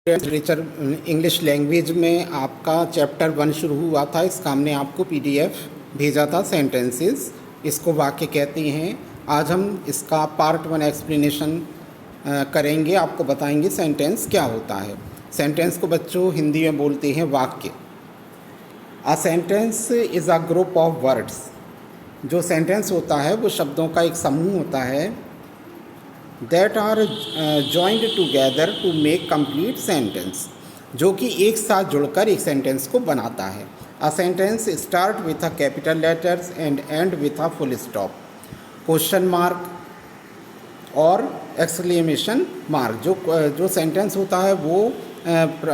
Literature English language में आपका chapter 1 शुरू हुआ था। इसका हमने आपको पीडीएफ भेजा था सेंटेंसेस, इसको वाक्य कहते हैं। आज हम इसका पार्ट 1 एक्सप्लेनेशन करेंगे, आपको बताएंगे सेंटेंस क्या होता है। सेंटेंस को बच्चों हिंदी में बोलते हैं वाक्य। A sentence is a group of words. जो सेंटेंस होता है वो शब्दों का एक समूह होता है that are joined together to make complete sentence, जो कि एक साथ जुड़कर एक सेंटेंस को बनाता है। A sentence start with a capital letters and end with a full stop, question mark और एक्सक्लेमेशन मार्क। जो सेंटेंस होता है वो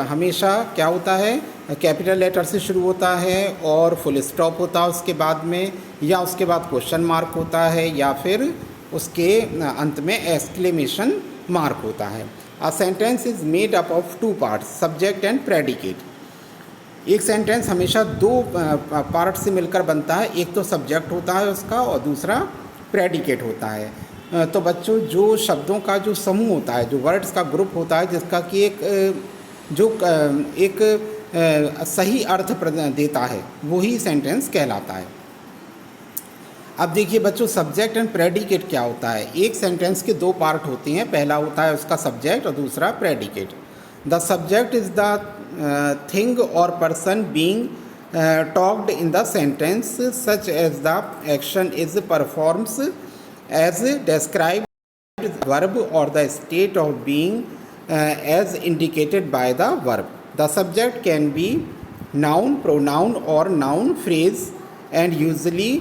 हमेशा क्या होता है, कैपिटल लेटर से शुरू होता है और फुल स्टॉप होता है उसके बाद में, या उसके बाद क्वेश्चन मार्क होता है, या फिर उसके अंत में एक्सक्लेमेशन मार्क होता है। A sentence is made up of 2 parts, subject and predicate. एक सेंटेंस हमेशा 2 पार्ट से मिलकर बनता है। एक तो सब्जेक्ट होता है उसका और दूसरा प्रेडिकेट होता है। तो बच्चों जो शब्दों का जो समूह होता है, जो वर्ड्स का ग्रुप होता है, जिसका कि एक सही अर्थ देता है, वही सेंटेंस कहलाता है। अब देखिए बच्चों, सब्जेक्ट एंड प्रेडिकेट क्या होता है। एक सेंटेंस के 2 पार्ट होते हैं, पहला होता है उसका सब्जेक्ट और दूसरा predicate. The subject is the thing और person being talked in the sentence, such as the action is performs as described verb और the state of being as indicated by the verb. The subject can be noun, pronoun और noun phrase and usually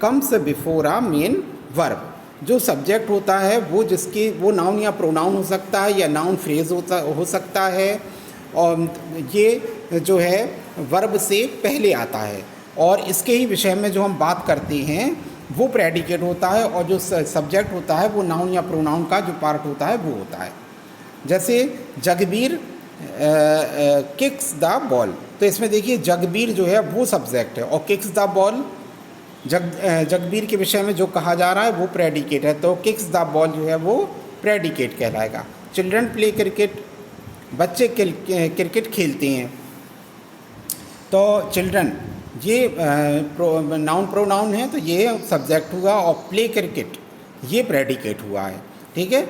comes before a main verb. जो subject होता है वो noun या pronoun हो सकता है या नाउन फ्रेज हो सकता है, और ये जो है वर्ब से पहले आता है। और इसके ही विषय में जो हम बात करते हैं वो प्रेडिकेट होता है, और जो सब्जेक्ट होता है वो नाउन या प्रोनाउन का जो पार्ट होता है वो होता है। जैसे जगबीर किक्स द बॉल, तो इसमें देखिए जगबीर जो है वो सब्जेक्ट है और किक्स द बॉल जगबीर के विषय में जो कहा जा रहा है वो प्रेडिकेट है, तो किक्स द बॉल जो है वो प्रेडिकेट कहलाएगा। चिल्ड्रन प्ले क्रिकेट, बच्चे क्रिकेट खेलते हैं, तो चिल्ड्रन ये नाउन प्रोनाउन है, तो ये सब्जेक्ट हुआ, और प्ले क्रिकेट ये प्रेडिकेट हुआ है। ठीक है।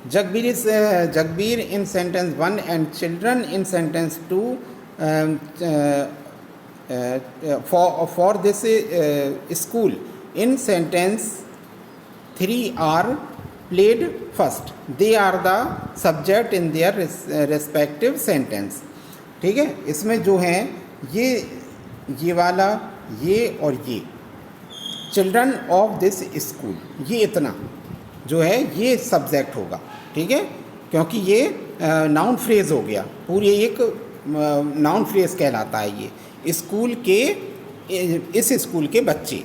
Jagbir in sentence 1 and children in sentence 2 for this school in sentence 3 are played first. They are the subject in their respective sentence. ठीक है। इसमें जो है ये वाला, ये और ये चिल्ड्रन ऑफ दिस स्कूल, ये इतना जो है ये सब्जेक्ट होगा। ठीक है, क्योंकि ये नाउन फ्रेज हो गया, पूरी एक नाउन फ्रेज कहलाता है ये स्कूल के, इस स्कूल के बच्चे।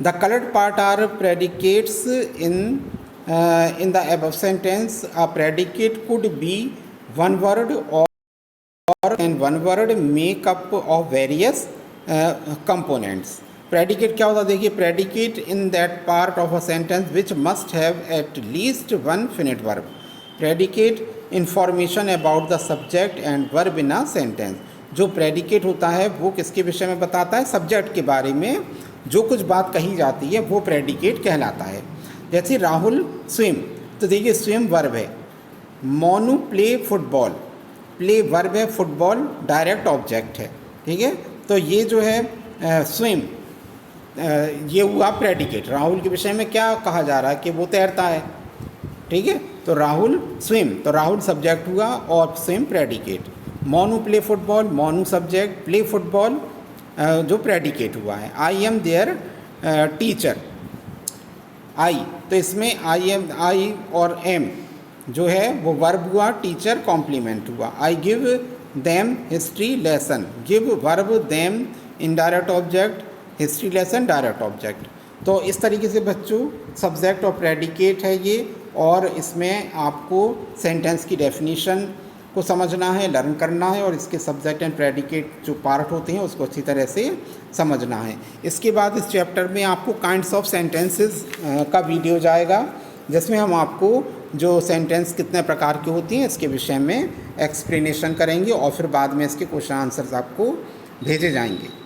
The coloured part are predicates in the above sentence. A predicate could be one word और and one word make up of various components. Predicate क्या होता है, देखिए predicate in that part of a sentence which must have at least 1 finite verb. Predicate information about the subject and verb in a sentence. जो predicate होता है वो किसके विषय में बताता है, सब्जेक्ट के बारे में जो कुछ बात कही जाती है वो प्रेडिकेट कहलाता है। जैसे राहुल स्विम, तो देखिए स्विम वर्ब है। Monu play football, play verb है, फुटबॉल डायरेक्ट ऑब्जेक्ट है। ठीक है, तो ये जो है स्विम ये हुआ प्रेडिकेट। राहुल के विषय में क्या कहा जा रहा है कि वो तैरता है। ठीक है, तो राहुल स्विम, तो राहुल सब्जेक्ट हुआ और swim predicate. Monu play football, Monu subject, play football जो प्रेडिकेट हुआ है। आई एम देयर टीचर, आई, तो इसमें आई और एम जो है वो वर्ब हुआ, टीचर कॉम्प्लीमेंट हुआ। I give them history lesson, give verb, them indirect object, history lesson direct object. तो इस तरीके से बच्चों सब्जेक्ट और प्रेडिकेट है ये, और इसमें आपको सेंटेंस की डेफिनेशन को समझना है, लर्न करना है, और इसके सब्जेक्ट एंड प्रेडिकेट जो पार्ट होते हैं उसको अच्छी तरह से समझना है। इसके बाद इस चैप्टर में आपको काइंड्स ऑफ सेंटेंसेस का वीडियो जाएगा, जिसमें हम आपको जो सेंटेंस कितने प्रकार की होती हैं इसके विषय में एक्सप्लेनेशन करेंगे और फिर बाद में इसके क्वेश्चन आंसर्स आपको भेजे जाएंगे।